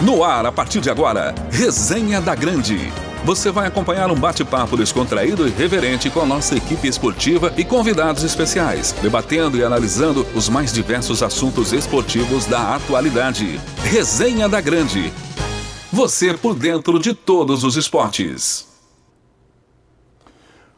No ar, a partir de agora, Resenha da Grande. Você vai acompanhar um bate-papo descontraído e reverente com a nossa equipe esportiva e convidados especiais, debatendo e analisando os mais diversos assuntos esportivos da atualidade. Resenha da Grande. Você por dentro de todos os esportes.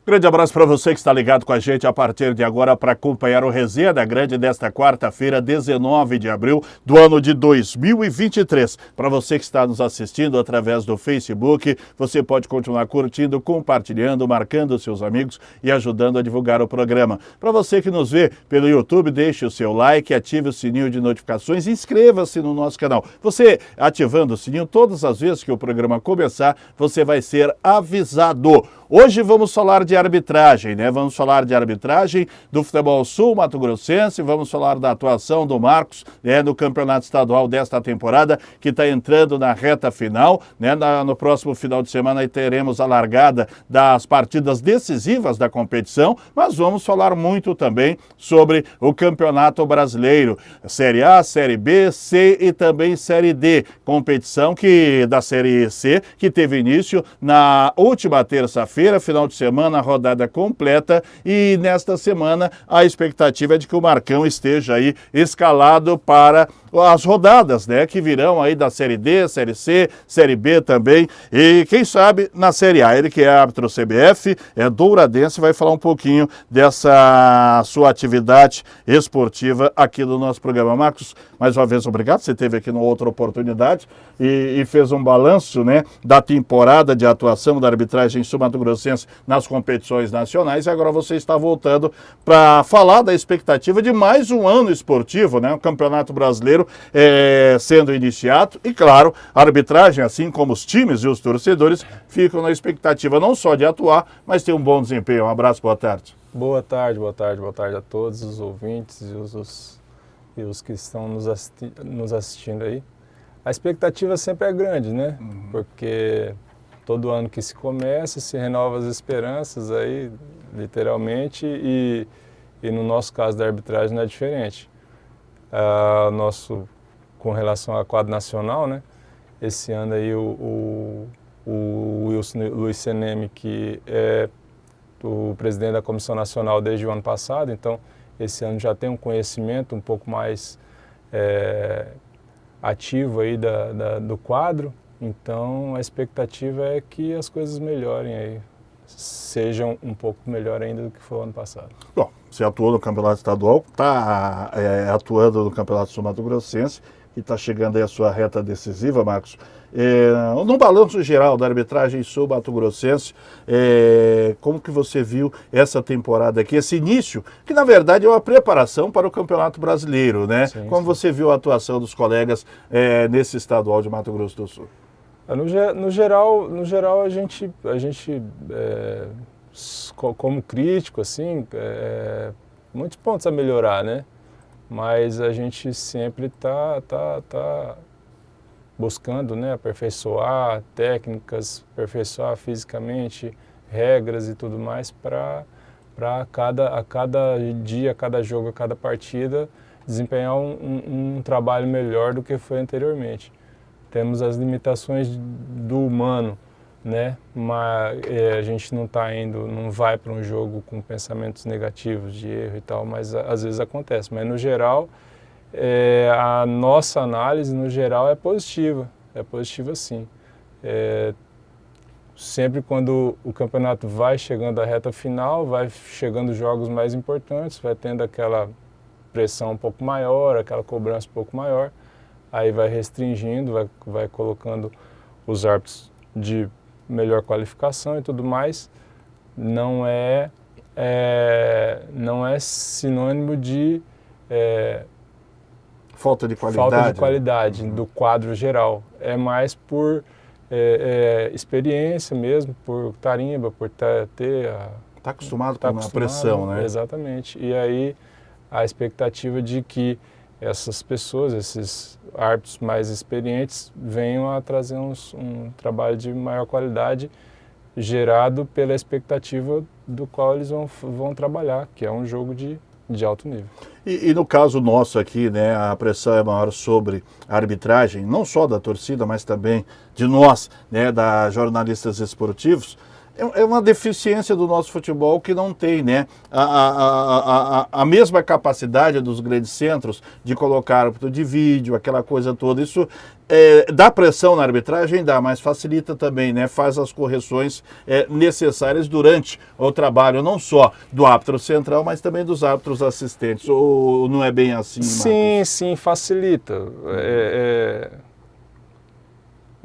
Grande abraço para você que está ligado com a gente a partir de agora para acompanhar o Resenha da Grande desta quarta-feira, 19 de abril do ano de 2023. Para você que está nos assistindo através do Facebook, você pode continuar curtindo, compartilhando, marcando seus amigos e ajudando a divulgar o programa. Para você que nos vê pelo YouTube, deixe o seu like, ative o sininho de notificações e inscreva-se no nosso canal. Você ativando o sininho, todas as vezes que o programa começar, você vai ser avisado. Hoje vamos falar de arbitragem, né? Vamos falar de arbitragem do futebol sul-mato-grossense, vamos falar da atuação do Marcos, né, no campeonato estadual desta temporada, que está entrando na reta final, né? No próximo final de semana aí teremos a largada das partidas decisivas da competição, mas vamos falar muito também sobre o Campeonato Brasileiro, Série A, Série B, C e também Série D, competição da Série C, que teve início na última terça-feira, final de semana, rodada completa, e nesta semana a expectativa é de que o Marcão esteja aí escalado para as rodadas, né, que virão aí da Série D, Série C, Série B também, e quem sabe na Série A. Ele que é árbitro CBF, é douradense, vai falar um pouquinho dessa sua atividade esportiva aqui no nosso programa. Marcos, mais uma vez obrigado, você esteve aqui numa outra oportunidade e fez um balanço, né, da temporada de atuação da arbitragem sul-mato-grossense nas competições nacionais, e agora você está voltando para falar da expectativa de mais um ano esportivo, né, o Campeonato Brasileiro sendo iniciado, e claro, a arbitragem, assim como os times e os torcedores, ficam na expectativa não só de atuar, mas ter um bom desempenho. Um abraço, boa tarde. Boa tarde a todos os ouvintes e os que estão nos assistindo aí. A expectativa sempre é grande, né? Porque todo ano que se começa, se renova as esperanças aí, literalmente, e no nosso caso da arbitragem não é diferente. Com relação ao quadro nacional, né? Esse ano aí o Wilson Luiz Seneme, que é o presidente da Comissão Nacional desde o ano passado, então esse ano já tem um conhecimento um pouco mais ativo aí do quadro, então a expectativa é que as coisas melhorem aí, sejam um pouco melhor ainda do que foi o ano passado. Bom, você atuou no Campeonato Estadual, está atuando no Campeonato Sul-Mato-Grossense e está chegando aí a sua reta decisiva, Marcos. No balanço geral da arbitragem sul-mato-grossense, como que você viu essa temporada aqui, esse início, que na verdade é uma preparação para o Campeonato Brasileiro, né? Sim, como sim. você viu a atuação dos colegas nesse estadual de Mato Grosso do Sul? No geral a gente como crítico, assim, muitos pontos a melhorar, né? Mas a gente sempre tá buscando, né, aperfeiçoar técnicas, aperfeiçoar fisicamente, regras e tudo mais para a cada dia, a cada jogo, a cada partida desempenhar um trabalho melhor do que foi anteriormente. Temos as limitações do humano, né? Mas a gente não vai para um jogo com pensamentos negativos de erro e tal, mas às vezes acontece. Mas no geral, a nossa análise no geral é positiva sim. Sempre quando o campeonato vai chegando à reta final, vai chegando os jogos mais importantes, vai tendo aquela pressão um pouco maior, aquela cobrança um pouco maior, aí vai restringindo, vai colocando os árbitros de melhor qualificação e tudo mais. Não é sinônimo de falta de qualidade, né? Do quadro geral. É mais por experiência mesmo, por tarimba, por ter Está acostumado com a pressão, né? Exatamente. E aí a expectativa de que essas pessoas, esses árbitros mais experientes, venham a trazer um trabalho de maior qualidade, gerado pela expectativa do qual eles vão trabalhar, que é um jogo de de alto nível. E no caso nosso aqui, né, a pressão é maior sobre a arbitragem, não só da torcida, mas também de nós, né, da jornalistas esportivos. É uma deficiência do nosso futebol que não tem, né, a mesma capacidade dos grandes centros de colocar árbitro de vídeo, aquela coisa toda. Isso dá pressão na arbitragem, dá, mas facilita também, né, faz as correções necessárias durante o trabalho, não só do árbitro central, mas também dos árbitros assistentes. Ou não é bem assim, Marcos? Sim, facilita.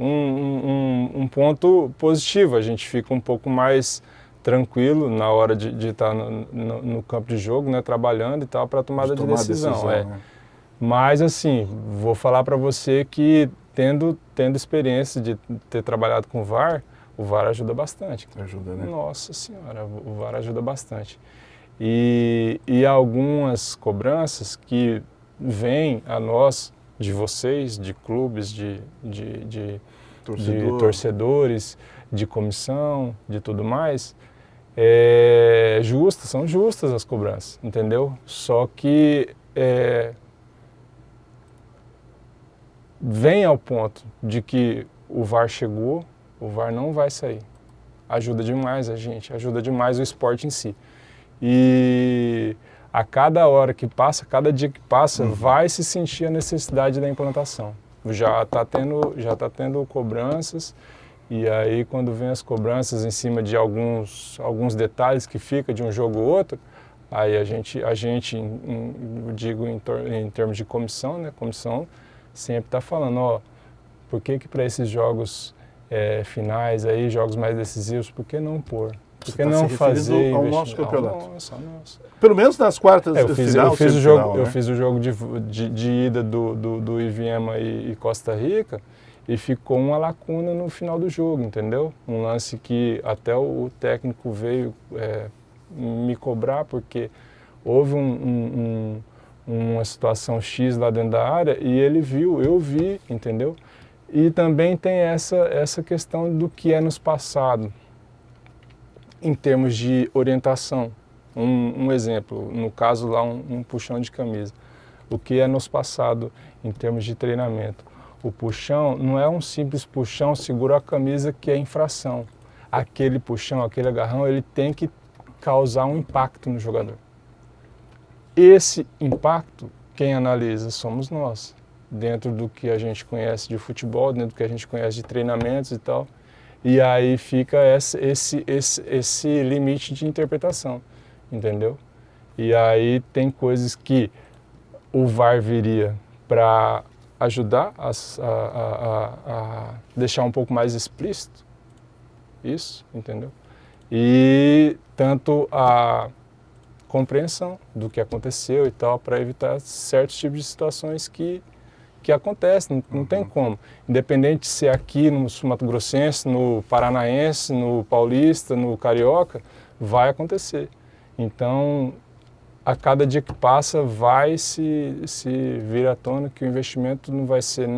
Um ponto positivo, a gente fica um pouco mais tranquilo na hora de estar no campo de jogo, né, trabalhando e tal, para tomada de decisão. Né? Mas assim, vou falar para você que tendo experiência de ter trabalhado com o VAR ajuda bastante. Ajuda, né? Nossa Senhora, o VAR ajuda bastante. E algumas cobranças que vêm a nós, de vocês, de clubes, de torcedores, de comissão, de tudo mais, são justas as cobranças, entendeu? Só que vem ao ponto de que o VAR chegou, o VAR não vai sair. Ajuda demais a gente, ajuda demais o esporte em si. E a cada hora que passa, cada dia que passa, vai se sentir a necessidade da implantação. Já tá tendo cobranças, e aí quando vem as cobranças em cima de alguns detalhes que fica de um jogo ou outro, aí a gente digo em termos de comissão, né? Comissão sempre está falando, ó, por que para esses jogos finais aí, jogos mais decisivos, por que não pôr? Por que não fazer ao nosso campeonato? Ao nosso. Pelo menos nas quartas de final. Eu fiz o jogo de ida do Iviema e Costa Rica e ficou uma lacuna no final do jogo, entendeu? Um lance que até o técnico veio me cobrar porque houve uma situação X lá dentro da área e ele viu, eu vi, entendeu? E também tem essa questão do que é nos passado em termos de orientação. Um exemplo, no caso lá, um puxão de camisa. O que é nos passado em termos de treinamento? O puxão não é um simples puxão, segura a camisa que é infração. Aquele puxão, aquele agarrão, ele tem que causar um impacto no jogador. Esse impacto, quem analisa somos nós, dentro do que a gente conhece de futebol, dentro do que a gente conhece de treinamentos e tal. E aí fica esse limite de interpretação, entendeu? E aí tem coisas que o VAR viria para ajudar a deixar um pouco mais explícito isso, entendeu? E tanto a compreensão do que aconteceu e tal, para evitar certos tipos de situações que acontecem, não tem como. Independente se é aqui no Sul-Mato Grossense, no Paranaense, no Paulista, no Carioca, vai acontecer. Então, a cada dia que passa, vai se vir à tona que o investimento não vai ser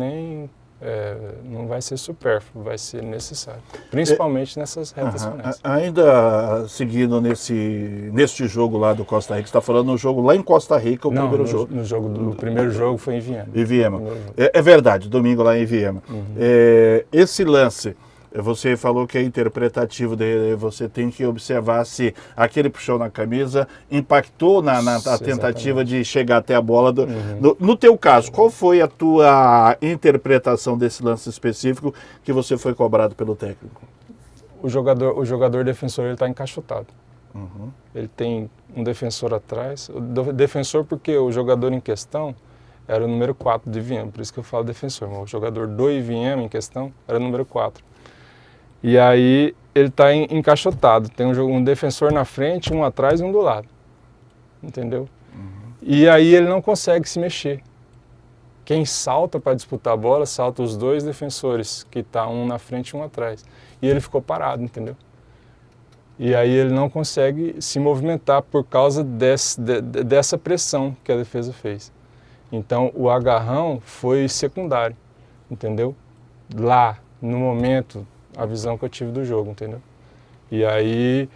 não vai ser supérfluo, vai ser necessário, principalmente nessas retas finais. Ainda seguindo neste jogo lá do Costa Rica, você está falando no jogo lá em Costa Rica, primeiro jogo? O primeiro jogo foi em Viema. Em Viema. É verdade, domingo lá em Viema. Esse lance, você falou que é interpretativo, você tem que observar se aquele puxão na camisa impactou na tentativa de chegar até a bola. No teu caso, qual foi a tua interpretação desse lance específico que você foi cobrado pelo técnico? O jogador defensor está encaixotado. Ele tem um defensor atrás. O defensor porque o jogador em questão era o número 4 de Iviema, por isso que eu falo defensor. Mas o jogador do Iviema em questão era o número 4. E aí ele está encaixotado, tem um defensor na frente, um atrás e um do lado, entendeu? E aí ele não consegue se mexer. Quem salta para disputar a bola, salta os dois defensores, que está um na frente e um atrás. E ele ficou parado, entendeu? E aí ele não consegue se movimentar por causa dessa pressão que a defesa fez. Então o agarrão foi secundário, entendeu? Lá, no momento, a visão que eu tive do jogo, entendeu? E aí,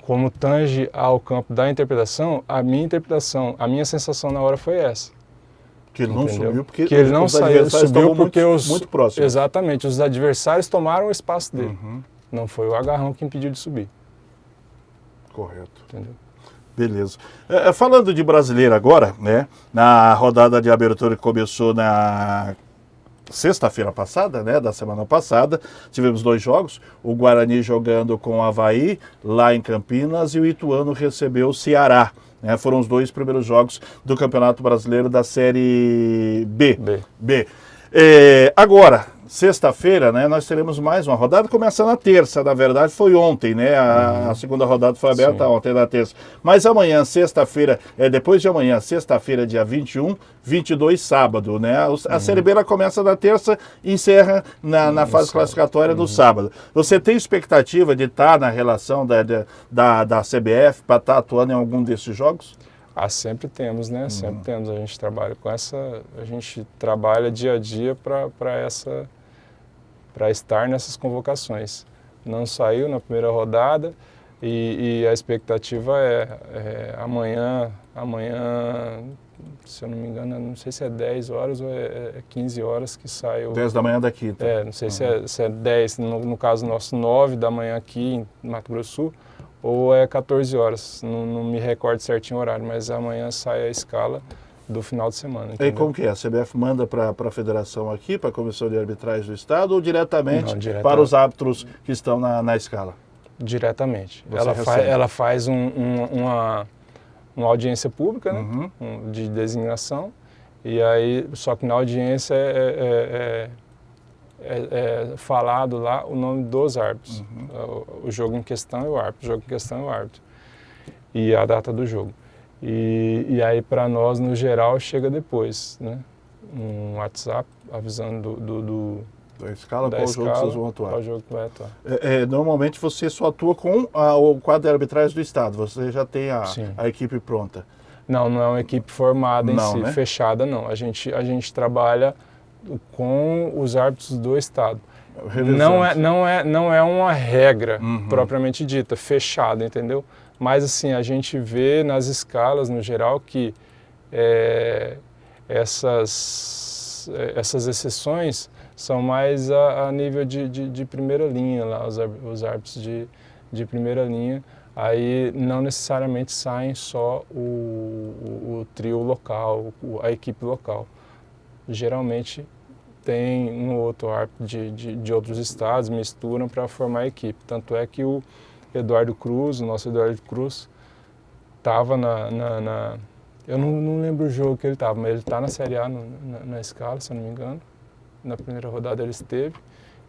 como tange ao campo da interpretação, a minha sensação na hora foi essa. Que ele não Entendeu? subiu porque Que ele não os saiu, adversários subiu estavam porque muito próximos. Exatamente, os adversários tomaram o espaço dele. Uhum. Não foi o agarrão que impediu de subir. Correto. Entendeu? Beleza. Falando de brasileiro agora, né? Na rodada de abertura que começou na sexta-feira passada, né? Da semana passada, tivemos 2 jogos. O Guarani jogando com o Avaí, lá em Campinas, e o Ituano recebeu o Ceará. Né? Foram os 2 primeiros jogos do Campeonato Brasileiro da Série B. Agora, sexta-feira, né, nós teremos mais uma rodada, começa na terça, na verdade foi ontem, né, a segunda rodada foi aberta ontem, na terça. Mas amanhã, sexta-feira, depois de amanhã, sexta-feira, dia 21, 22, sábado, né, a Série B ela começa na terça e encerra na fase classificatória no sábado. Você tem expectativa de estar na relação da CBF para estar atuando em algum desses jogos? Sempre temos, né? Sempre temos. A gente trabalha com a gente trabalha dia a dia para estar nessas convocações. Não saiu na primeira rodada e a expectativa é amanhã, se eu não me engano, não sei se é 10 horas ou é 15 horas que sai o... 10 da manhã daqui. Tá? Não sei se é 10, no caso nosso, 9 da manhã aqui em Mato Grosso do Sul, ou é 14 horas, não me recordo certinho o horário, mas amanhã sai a escala do final de semana. Entendeu? E como que é? A CBF manda para a federação aqui, para a Comissão de Arbitragem do Estado, ou diretamente para os árbitros que estão na escala? Diretamente. Você Ela faz uma audiência pública, né? De designação, e aí, só que na audiência é falado lá o nome dos árbitros. O jogo em questão é o árbitro. E a data do jogo. E aí, para nós, no geral, chega depois, né? Um WhatsApp avisando da escala, qual jogo vocês vão atuar? Qual jogo que vai atuar. Normalmente você só atua com o quadro de arbitragem do Estado, você já tem a equipe pronta. Não é uma equipe formada em si, né? fechada, não. A gente trabalha com os árbitros do Estado. Não é uma regra propriamente dita, fechada, entendeu? Mas assim, a gente vê nas escalas, no geral, que essas exceções são mais a nível de primeira linha, lá, os árbitros de primeira linha. Aí não necessariamente saem só o trio local, a equipe local. Geralmente tem um outro árbitro de outros estados, misturam para formar a equipe. Tanto é que o nosso Eduardo Cruz, estava eu não lembro o jogo que ele estava, mas ele está na Série A na escala, se eu não me engano. Na primeira rodada ele esteve.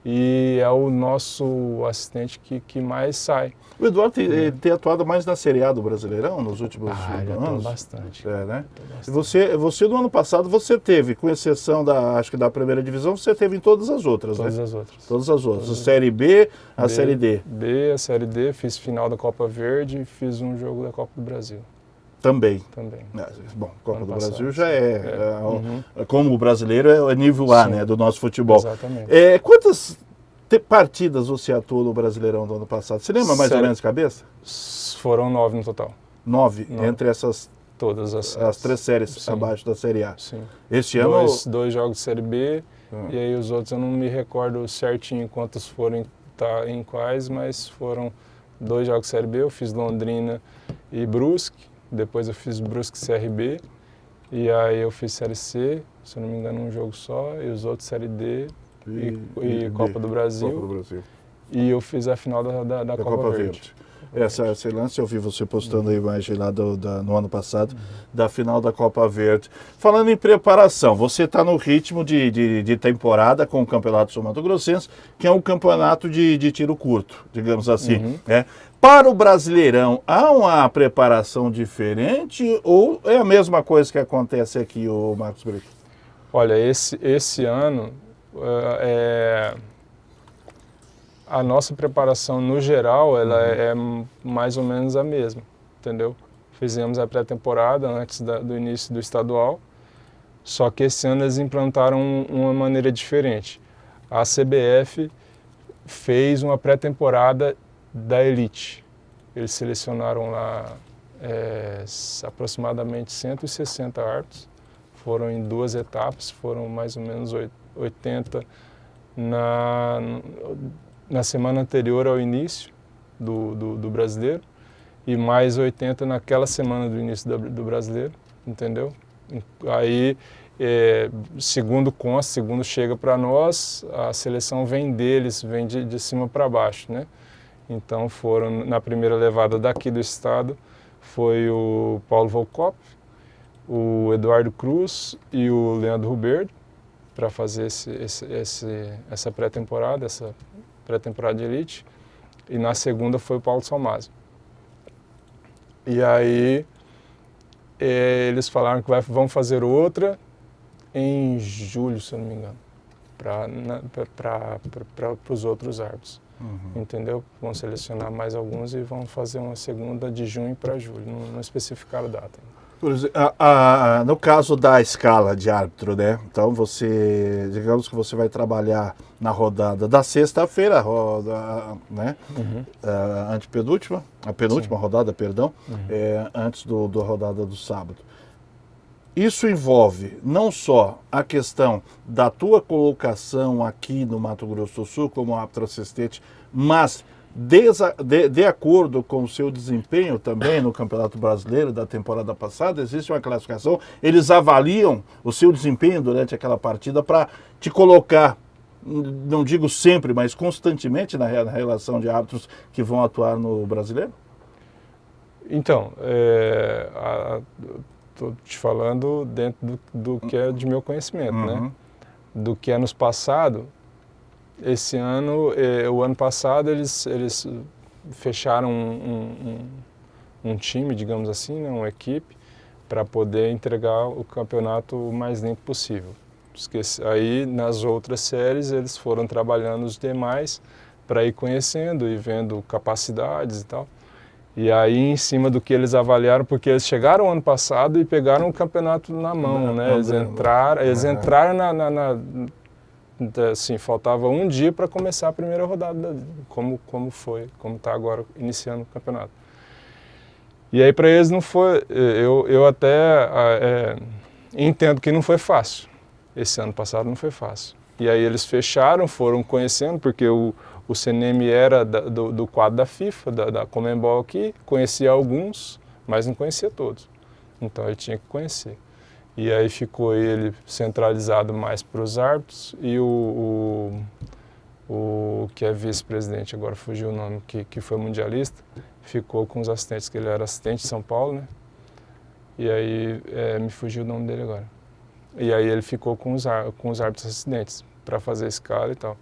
E é o nosso assistente que mais sai. O Eduardo tem atuado mais na Série A do Brasileirão nos últimos anos? Bastante. Né? Bastante. Você no ano passado, você teve, com exceção acho que da primeira divisão, você teve em todas as outras, Todas né? as outras. Todas as outras. A Série B, a Série D. A Série D, fiz final da Copa Verde e fiz um jogo da Copa do Brasil. Também. Bom, Copa do Brasil já como o brasileiro é nível A, né, do nosso futebol. Exatamente. Quantas partidas você atuou no Brasileirão do ano passado? Você lembra mais ou menos de cabeça? Foram 9 no total. 9 entre essas todas as 3 séries abaixo da Série A. Sim. Este ano... Dois jogos de Série B e aí os outros eu não me recordo certinho quantos foram em quais, mas foram 2 jogos de Série B. Eu fiz Londrina e Brusque. Depois eu fiz Brusque CRB, e aí eu fiz Série C, se eu não me engano, um jogo só, e os outros Série D e Copa do Brasil. Copa do Brasil. E eu fiz a final da Copa Verde. Esse lance eu vi você postando a imagem lá no ano passado, da final da Copa Verde. Falando em preparação, você está no ritmo de temporada com o Campeonato Sul-Mato-Grossense, que é um campeonato de tiro curto, digamos assim, né? Para o Brasileirão, há uma preparação diferente ou é a mesma coisa que acontece aqui, o Marcos Brito? Olha, esse ano, a nossa preparação, no geral, ela é mais ou menos a mesma, entendeu? Fizemos a pré-temporada antes do início do estadual, só que esse ano eles implantaram uma maneira diferente. A CBF fez uma pré-temporada da elite, eles selecionaram lá aproximadamente 160 árbitros, foram em 2 etapas, foram mais ou menos 80 na semana anterior ao início do brasileiro e mais 80 naquela semana do início do brasileiro, entendeu? Aí, segundo consta, segundo chega para nós, a seleção vem deles, vem de cima para baixo, né? Então foram, na primeira levada daqui do estado, foi o Paulo Volkop, o Eduardo Cruz e o Leandro Ruberto, para fazer essa pré-temporada de elite. E na segunda foi o Paulo Salmásio. E aí eles falaram que vão fazer outra em julho, se eu não me engano, para os outros árbitros. Entendeu? Vão selecionar mais alguns e vão fazer uma segunda de junho para julho, não especificaram data. Por exemplo, no caso da escala de árbitro, né? Então digamos que você vai trabalhar na rodada da sexta-feira, né? Antepenúltima, a penúltima rodada, perdão, antes da rodada do sábado. Isso envolve não só a questão da tua colocação aqui no Mato Grosso do Sul como árbitro assistente, mas de acordo com o seu desempenho também no Campeonato Brasileiro da temporada passada, existe uma classificação, eles avaliam o seu desempenho durante aquela partida para te colocar, não digo sempre, mas constantemente na relação de árbitros que vão atuar no Brasileiro? Então, estou te falando dentro do que é de meu conhecimento, né? Do que anos passados. Esse ano, o ano passado, eles fecharam um time, digamos assim, né, uma equipe, para poder entregar o campeonato o mais limpo possível. Aí, nas outras séries, eles foram trabalhando os demais para ir conhecendo e vendo capacidades e tal. E aí, em cima do que eles avaliaram, porque eles chegaram ano passado e pegaram o campeonato na mão, né? Eles entraram assim, faltava um dia para começar a primeira rodada, como está agora iniciando o campeonato. E aí para eles não foi, eu até entendo que não foi fácil, esse ano passado não foi fácil. E aí eles fecharam, foram conhecendo, porque o CNM era do quadro da FIFA, da Conmebol aqui, conhecia alguns, mas não conhecia todos, então ele tinha que conhecer. E aí ficou ele centralizado mais para os árbitros e o que é vice-presidente, agora fugiu o nome, que foi mundialista, ficou com os assistentes, que ele era assistente de São Paulo, né? E aí me fugiu o nome dele agora. E aí ele ficou com os árbitros assistentes para fazer a escala e tal.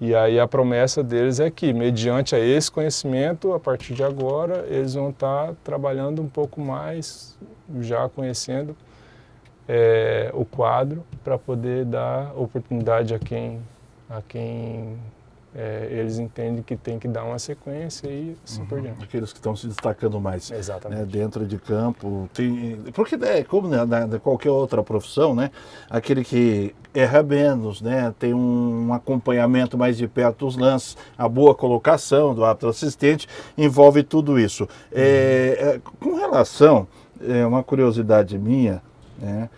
E aí a promessa deles é que, mediante a esse conhecimento, a partir de agora, eles vão estar trabalhando um pouco mais, já conhecendo o quadro, para poder dar oportunidade a quem eles entendem que tem que dar uma sequência e assim por diante. Aqueles que estão se destacando mais. Exatamente. Né, dentro de campo. Porque como na qualquer outra profissão, né, aquele que erra menos, né, tem um acompanhamento mais de perto dos lances, a boa colocação do árbitro assistente, envolve tudo isso. Com relação, uma curiosidade minha, né,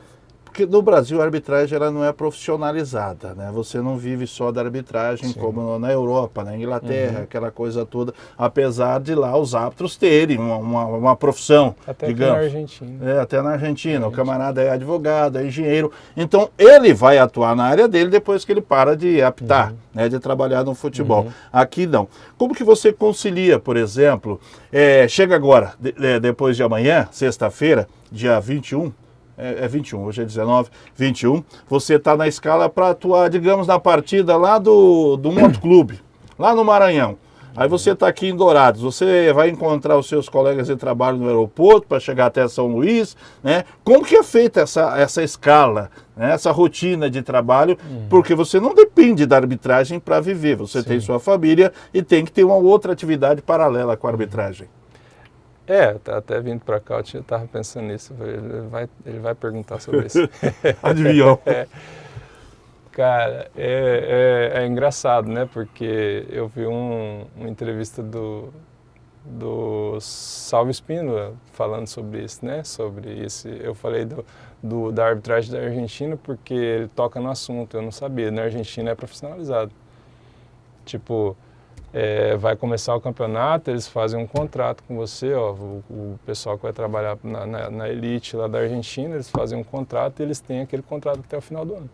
porque no Brasil a arbitragem ela não é profissionalizada, né? Você não vive só da arbitragem. Sim. Como na Europa, na Inglaterra, aquela coisa toda, apesar de lá os árbitros terem uma profissão, até digamos. Até na Argentina. Até na Argentina, o camarada é advogado, é engenheiro, então ele vai atuar na área dele depois que ele para de apitar, né, de trabalhar no futebol. Aqui não. Como que você concilia, por exemplo, chega agora, depois de amanhã, sexta-feira, dia 21, 21, hoje é 19, 21, você está na escala para atuar, digamos, na partida lá do Motoclube, lá no Maranhão. Aí você está aqui em Dourados, você vai encontrar os seus colegas de trabalho no aeroporto para chegar até São Luís, né? Como que é feita essa escala, né? Essa rotina de trabalho, porque você não depende da arbitragem para viver, você tem sua família e tem que ter uma outra atividade paralela com a arbitragem. Até vindo para cá, eu estava pensando nisso, ele vai perguntar sobre isso. Adivinhou. Cara, é engraçado, né? Porque eu vi uma entrevista do do Salvo Espínola falando sobre isso, né? Sobre esse, eu falei da arbitragem da Argentina porque ele toca no assunto, eu não sabia. Na Argentina é profissionalizado. Tipo, vai começar o campeonato, eles fazem um contrato com você, ó, o pessoal que vai trabalhar na elite lá da Argentina, eles fazem um contrato e eles têm aquele contrato até o final do ano.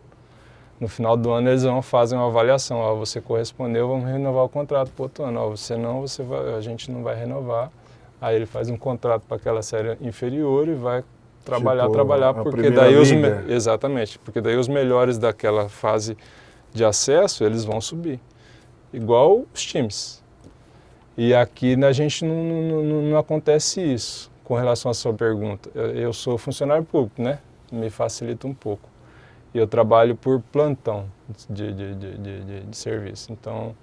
No final do ano eles vão fazer uma avaliação, ó, você correspondeu, vamos renovar o contrato para o outro ano, ó, você não, a gente não vai renovar. Aí ele faz um contrato para aquela série inferior e vai trabalhar, porque daí exatamente, porque daí os melhores daquela fase de acesso, eles vão subir. Igual os times. E aqui a gente não acontece isso. Com relação à sua pergunta, eu sou funcionário público, né? Me facilita um pouco. E eu trabalho por plantão de serviço. Então,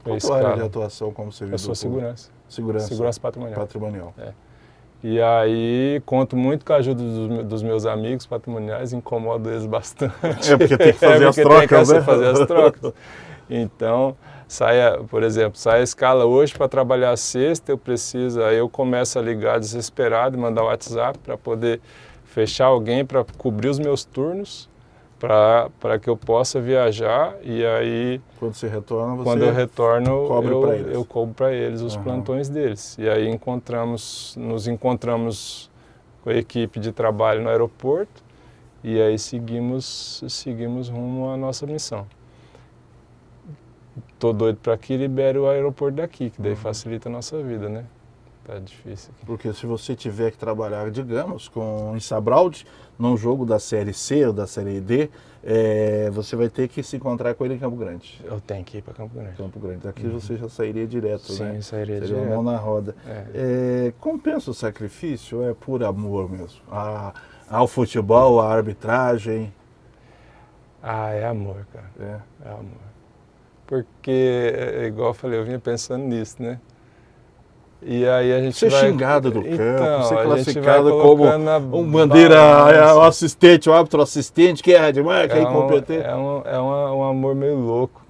qual a área de atuação como servidor? Eu sou segurança. Segurança patrimonial. E aí, conto muito com a ajuda dos meus amigos patrimoniais, incomodo eles bastante. Porque tem que fazer as trocas, né? Fazer as trocas. Então, por exemplo, sai a escala hoje para trabalhar sexta, aí eu começo a ligar desesperado, mandar o WhatsApp para poder fechar alguém para cobrir os meus turnos, para que eu possa viajar. E aí, quando você retorna, quando eu retorno, eu cobro para eles os plantões deles. E aí nos encontramos com a equipe de trabalho no aeroporto e aí seguimos rumo à nossa missão. Tô doido para que libere o aeroporto daqui, que daí facilita a nossa vida, né? Tá difícil aqui. Porque se você tiver que trabalhar, digamos, em Sabraldi, num jogo da Série C ou da Série D, você vai ter que se encontrar com ele em Campo Grande. Eu tenho que ir para Campo Grande. Campo Grande. Daqui você já sairia direto, né? Sim, sairia Seria direto. Mão na roda. Compensa o sacrifício? É por amor mesmo? Ao futebol, à arbitragem? É amor, cara. É amor. Porque, igual eu falei, eu vinha pensando nisso, né? E aí a gente ser vai... xingado do campo, ser a classificado como um bandeira assistente, o árbitro assistente, que é demais, que é incompetente. É um amor meio louco,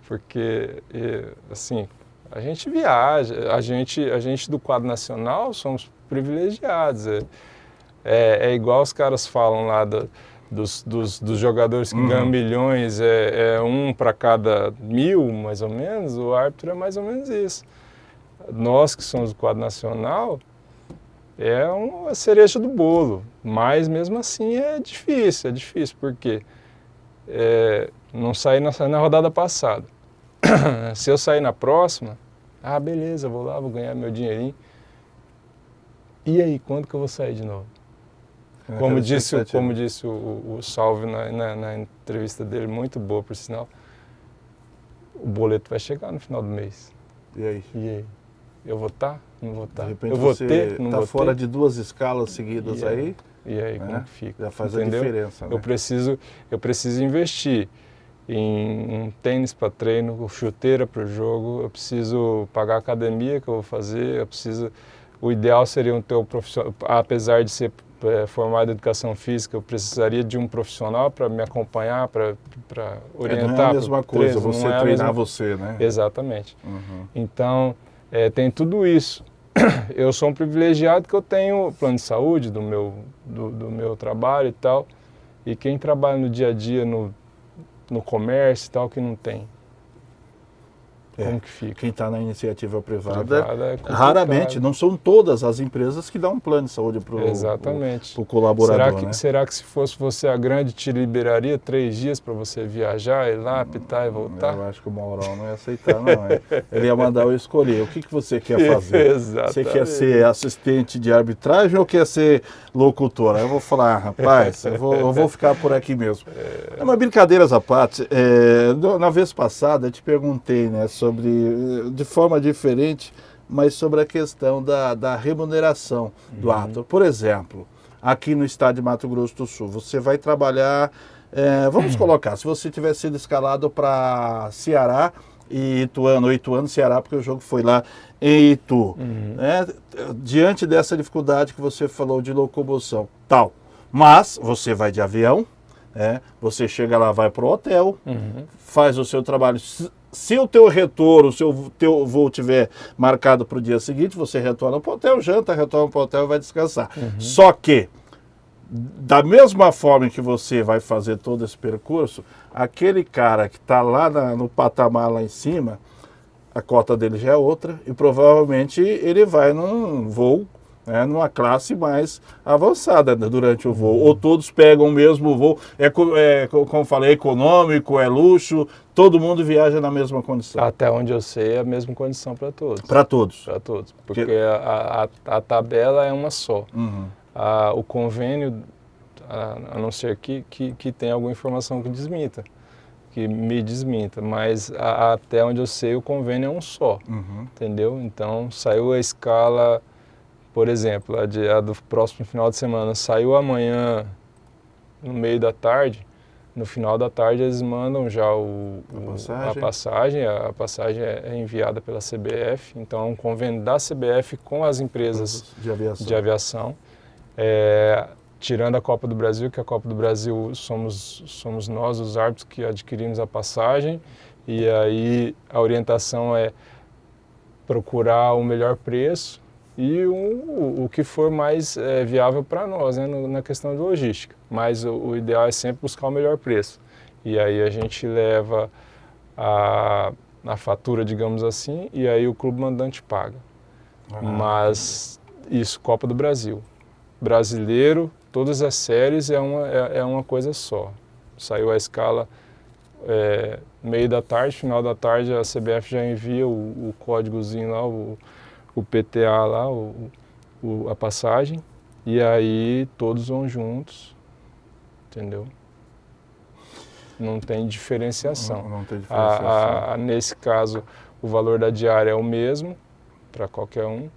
porque, assim, a gente viaja, a gente do quadro nacional somos privilegiados. É igual os caras falam lá dos jogadores que ganham milhões, um para cada 1000, mais ou menos, o árbitro é mais ou menos isso. Nós que somos do quadro nacional, é uma cereja do bolo, mas mesmo assim é difícil, porque não saí na rodada passada. Se eu sair na próxima, beleza, vou lá, vou ganhar meu dinheirinho. E aí, quando que eu vou sair de novo? Como disse o Salve na entrevista dele, muito boa por sinal, o boleto vai chegar no final do mês. E aí? Eu vou estar? Não vou estar? De repente eu vou você ter? Não vou fora ter? de 2 escalas seguidas aí? E aí, como que fica? Já faz Entendeu? a diferença, né? Eu preciso investir em um tênis para treino, chuteira para o jogo, eu preciso pagar a academia que eu vou fazer, o ideal seria ter um profissional, apesar de ser formado em educação física, eu precisaria de um profissional para me acompanhar, para orientar. Não é a mesma coisa, você treinar você, né? Exatamente. Então, tem tudo isso. Eu sou um privilegiado que eu tenho plano de saúde do meu trabalho e tal, e quem trabalha no dia a dia no comércio e tal, que não tem. Como que fica? Quem está na iniciativa privada é raramente, não são todas as empresas que dão um plano de saúde para o colaborador. Será que se fosse você a grande, te liberaria 3 dias para você viajar, ir lá, apitar e voltar? Eu acho que o Maurão não ia aceitar, não. Ele ia mandar eu escolher. O que você quer fazer? Você quer ser assistente de arbitragem ou quer ser locutor? Aí eu vou falar, rapaz, eu vou ficar por aqui mesmo. Mas brincadeiras à parte, na vez passada eu te perguntei, né, de forma diferente, mas sobre a questão da remuneração do árbitro. Por exemplo, aqui no estado de Mato Grosso do Sul, você vai trabalhar, vamos colocar, se você tivesse sido escalado para Ceará e Ituano, Ceará, porque o jogo foi lá em Itu, né? Diante dessa dificuldade que você falou de locomoção, tal, mas você vai de avião, você chega lá, vai para o hotel, faz o seu trabalho se o teu retorno, se o teu voo tiver marcado para o dia seguinte, você retorna para o hotel, janta, retorna para o hotel e vai descansar. Só que, da mesma forma que você vai fazer todo esse percurso, aquele cara que está lá no patamar lá em cima, a cota dele já é outra e provavelmente ele vai num voo, né, numa classe mais avançada, né, durante o voo. Ou todos pegam o mesmo voo, como falei, econômico, é luxo, todo mundo viaja na mesma condição. Até onde eu sei, é a mesma condição para todos. Para todos. Para todos, porque a tabela é uma só. O convênio, a não ser que tenha alguma informação que desminta, que me desminta, mas até onde eu sei o convênio é um só, entendeu? Então saiu a escala, por exemplo, a do próximo final de semana, saiu amanhã no meio da tarde, no final da tarde eles mandam já a passagem é enviada pela CBF, então é um convênio da CBF com as empresas de aviação. Tirando a Copa do Brasil, que a Copa do Brasil somos nós, os árbitros, que adquirimos a passagem, e aí a orientação é procurar o melhor preço e o que for mais viável para nós, né, na questão de logística. Mas o ideal é sempre buscar o melhor preço. E aí a gente leva a fatura, digamos assim, e aí o clube mandante paga. Mas isso, Copa do Brasil. Brasileiro, todas as séries é uma coisa só. Saiu a escala meio da tarde, final da tarde a CBF já envia o códigozinho lá, o PTA lá, a passagem, e aí todos vão juntos, entendeu? Não tem diferenciação. Não tem diferenciação. Nesse caso, o valor da diária é o mesmo para qualquer um.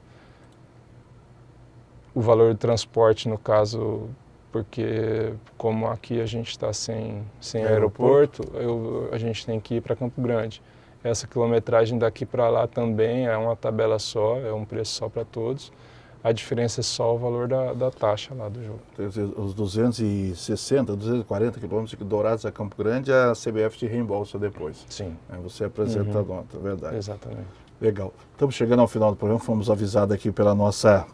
O valor do transporte, no caso, porque como aqui a gente está sem aeroporto, a gente tem que ir para Campo Grande. Essa quilometragem daqui para lá também é uma tabela só, é um preço só para todos. A diferença é só o valor da taxa lá do jogo. Os 260, 240 quilômetros de Dourados a Campo Grande, a CBF te reembolsa depois. Sim. Você apresenta a nota, verdade. Exatamente. Legal. Estamos chegando ao final do programa, fomos avisados aqui pela nossa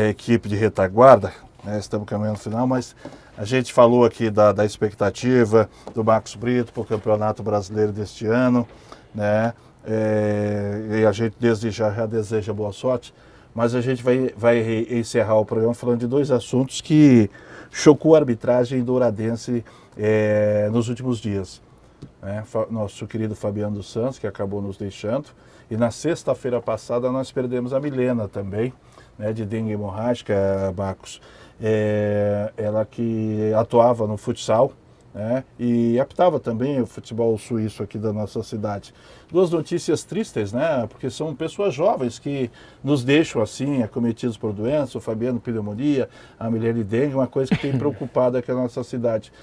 equipe de retaguarda, né? Estamos caminhando ao final, mas a gente falou aqui da expectativa do Marcos Brito para o Campeonato Brasileiro deste ano, né? E a gente desde já deseja boa sorte, mas a gente vai encerrar o programa falando de dois assuntos que chocou a arbitragem douradense nos últimos dias. Né? Nosso querido Fabiano dos Santos, que acabou nos deixando, e na sexta-feira passada nós perdemos a Milena também, né, de dengue hemorrágica, Marcos. Ela que atuava no futsal, né, e apitava também o futebol suíço aqui da nossa cidade. Duas notícias tristes, né, porque são pessoas jovens que nos deixam assim, acometidos por doença, o Fabiano pneumonia, a Milene dengue, uma coisa que tem preocupado aqui a nossa cidade.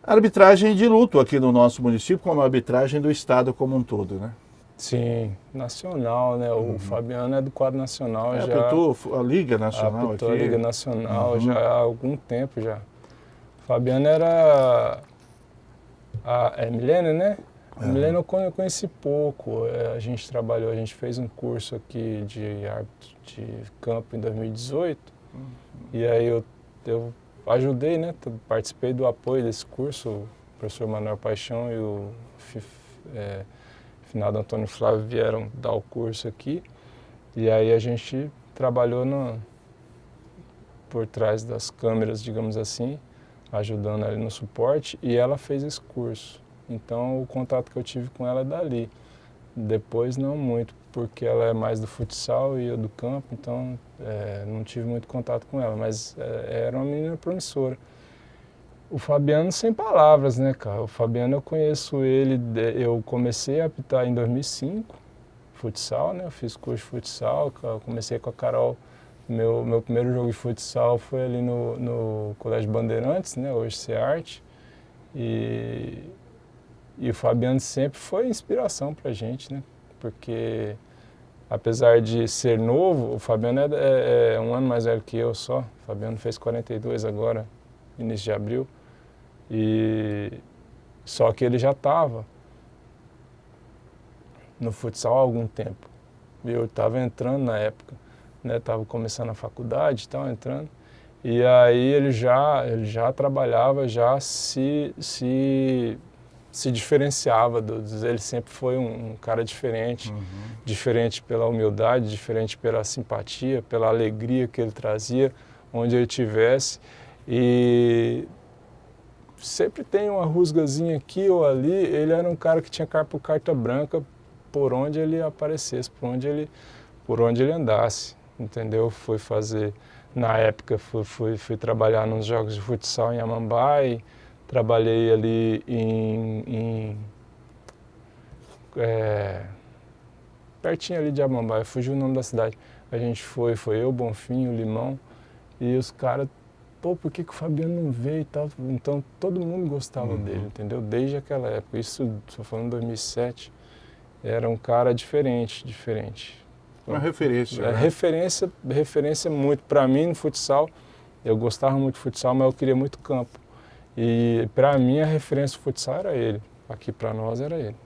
A arbitragem de luto aqui no nosso município, como a arbitragem do estado como um todo, né? Sim, nacional, né? O Fabiano é do quadro nacional já. Apitou a Liga Nacional apitou aqui. a Liga Nacional já há algum tempo já. O Fabiano era a Milena, né? A Milena eu conheci pouco. A gente trabalhou, a gente fez um curso aqui de árbitro de campo em 2018. E aí eu ajudei, né? Participei do apoio desse curso. O professor Manuel Paixão e o finado Antônio Flávio vieram dar o curso aqui, e aí a gente trabalhou por trás das câmeras, digamos assim, ajudando ali no suporte, e ela fez esse curso. Então o contato que eu tive com ela é dali. Depois não muito, porque ela é mais do futsal e eu do campo, então não tive muito contato com ela, mas era uma menina promissora. O Fabiano sem palavras, né, cara? O Fabiano eu conheço ele, eu comecei a apitar em 2005, futsal, né? Eu fiz curso de futsal, comecei com a Carol. Meu primeiro jogo de futsal foi ali no Colégio Bandeirantes, né? Hoje CEART. E o Fabiano sempre foi inspiração pra gente, né? Porque apesar de ser novo, o Fabiano é um ano mais velho que eu só. O Fabiano fez 42 agora, início de abril. Só que ele já estava no futsal há algum tempo. Eu estava entrando na época, né? Estava começando a faculdade, estava entrando. E aí ele já trabalhava, já se diferenciava. Ele sempre foi um cara diferente, diferente pela humildade, diferente pela simpatia, pela alegria que ele trazia, onde ele estivesse. E sempre tem uma rusgazinha aqui ou ali. Ele era um cara que tinha carta branca por onde ele aparecesse, por onde ele andasse, entendeu? Fui fazer, na época, fui trabalhar nos jogos de futsal em Amambai, trabalhei ali pertinho ali de Amambai, fugiu o nome da cidade. A gente foi eu, Bonfim, o Limão, e os caras, pô, por que o Fabiano não veio e tal? Então, todo mundo gostava dele, entendeu? Desde aquela época, isso, estou falando em 2007, era um cara diferente. Uma referência. É, né? Referência muito. Para mim, no futsal, eu gostava muito de futsal, mas eu queria muito campo. E para mim, a referência do futsal era ele. Aqui para nós era ele.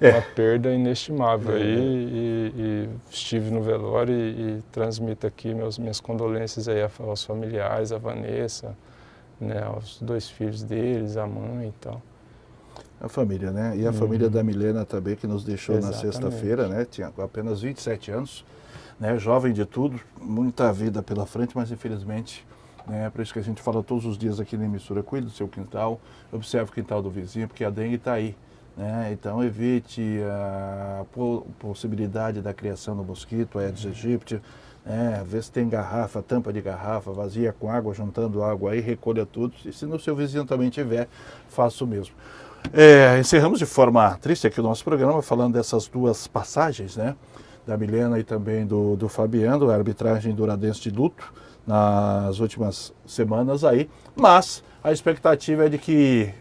Uma perda inestimável. E estive no velório e transmito aqui minhas condolências aí aos familiares, a Vanessa, né, aos 2 filhos deles, a mãe e tal. A família, né? E a família da Milena também, que nos deixou Exatamente. na sexta-feira, né? Tinha apenas 27 anos, né? Jovem de tudo, muita vida pela frente, mas infelizmente, né? É por isso que a gente fala todos os dias aqui na emissora, cuide do seu quintal, observe o quintal do vizinho, porque a dengue está aí, né? Então evite a possibilidade da criação do mosquito, Aedes aegypti, vê se tem garrafa, tampa de garrafa, vazia com água, juntando água aí, recolha tudo, e se no seu vizinho também tiver, faça o mesmo. Encerramos de forma triste aqui o nosso programa, falando dessas 2 passagens, né? Da Milena e também do Fabiano, a arbitragem duradense de luto nas últimas semanas aí, mas a expectativa é de que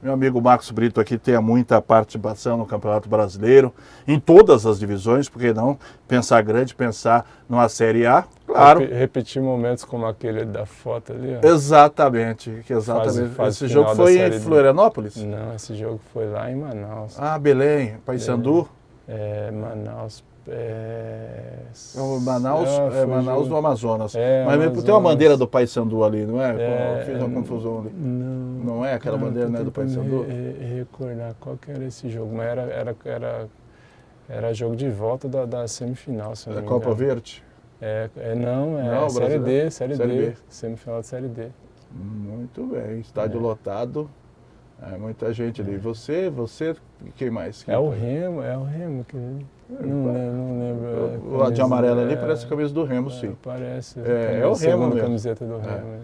meu amigo Marcos Brito aqui tenha muita participação no Campeonato Brasileiro, em todas as divisões, porque não pensar grande, pensar numa Série A, claro. Repetir momentos como aquele da foto ali, ó. Exatamente. Esse jogo foi em Florianópolis? Não, esse jogo foi lá em Manaus. Ah, Belém, Paysandu? Manaus. Manaus do Amazonas. Mas Amazonas. tem uma bandeira do Paysandu ali, não é? Fiz uma confusão ali. Não é aquela bandeira, né, do Paysandu? Recordar qual que era esse jogo, mas era jogo de volta da semifinal. Se não me Copa engano. Verde? Não, Série D, Série D, semifinal de Série D. Muito bem, estádio lotado. Muita gente ali. Você, quem mais? O Remo que... Não lembro. O lado de amarelo ali parece a camisa do Remo, sim. Parece. É o Remo mesmo. Camiseta do Remo.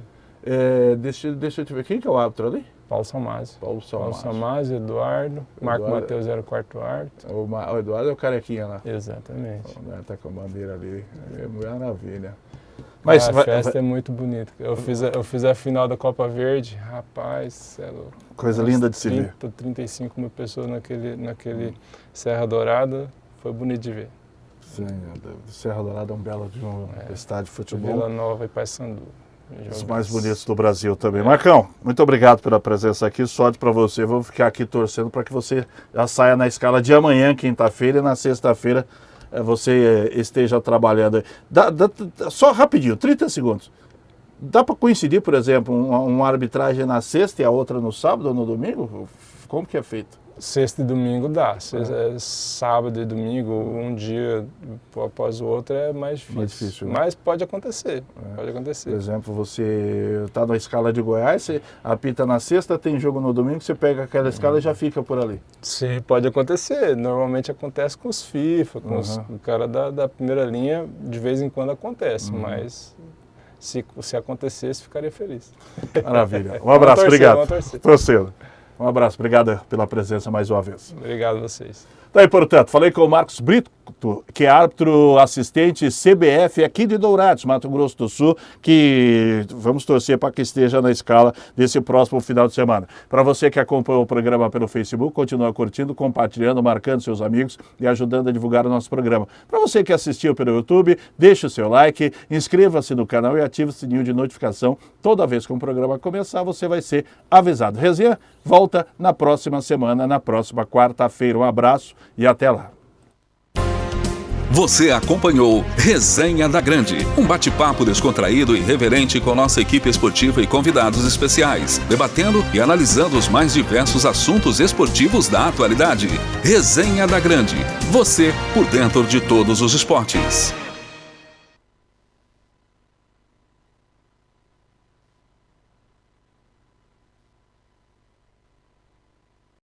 Deixa eu te ver, quem que é o árbitro ali? Paulo Samásio. Paulo Samásio, Eduardo. Marco Mateus era o 4º árbitro. O Eduardo é o carequinha lá. Exatamente. Tá com a bandeira ali. Maravilha. Mas a festa é muito bonita. Eu fiz a final da Copa Verde, rapaz, coisa linda de se ver. 35 mil pessoas naquele Serra Dourada, foi bonito de ver. Sim, Serra Dourada é um belo de estádio de futebol. Vila Nova e Paysandu. Os mais bonitos do Brasil também. Marcão, muito obrigado pela presença aqui, sorte para você. Vou ficar aqui torcendo para que você já saia na escala de amanhã, quinta-feira, e na sexta-feira você esteja trabalhando. Só rapidinho, 30 segundos. Dá para coincidir, por exemplo, uma arbitragem na sexta e a outra no sábado ou no domingo? Como que é feito? Sexta e domingo dá. Sábado e domingo, um dia após o outro é mais difícil. Né? Mas pode acontecer. Pode acontecer. Por exemplo, você está na escala de Goiás, você apita na sexta, tem jogo no domingo, você pega aquela escala e já fica por ali. Sim, pode acontecer. Normalmente acontece com os FIFA, com o cara da primeira linha, de vez em quando acontece, mas se acontecesse, ficaria feliz. Maravilha. Um abraço, obrigado. Torcendo. Um abraço, obrigado pela presença mais uma vez. Obrigado a vocês. Daí, portanto, falei com o Marcos Brito, que é árbitro assistente CBF aqui de Dourados, Mato Grosso do Sul, que vamos torcer para que esteja na escala desse próximo final de semana. Para você que acompanhou o programa pelo Facebook, continua curtindo, compartilhando, marcando seus amigos e ajudando a divulgar o nosso programa. Para você que assistiu pelo YouTube, deixe o seu like, inscreva-se no canal e ative o sininho de notificação. Toda vez que um programa começar, você vai ser avisado. Resenha volta na próxima semana, na próxima quarta-feira. Um abraço e até lá. Você acompanhou Resenha da Grande, um bate-papo descontraído e irreverente com nossa equipe esportiva e convidados especiais, debatendo e analisando os mais diversos assuntos esportivos da atualidade. Resenha da Grande, você por dentro de todos os esportes.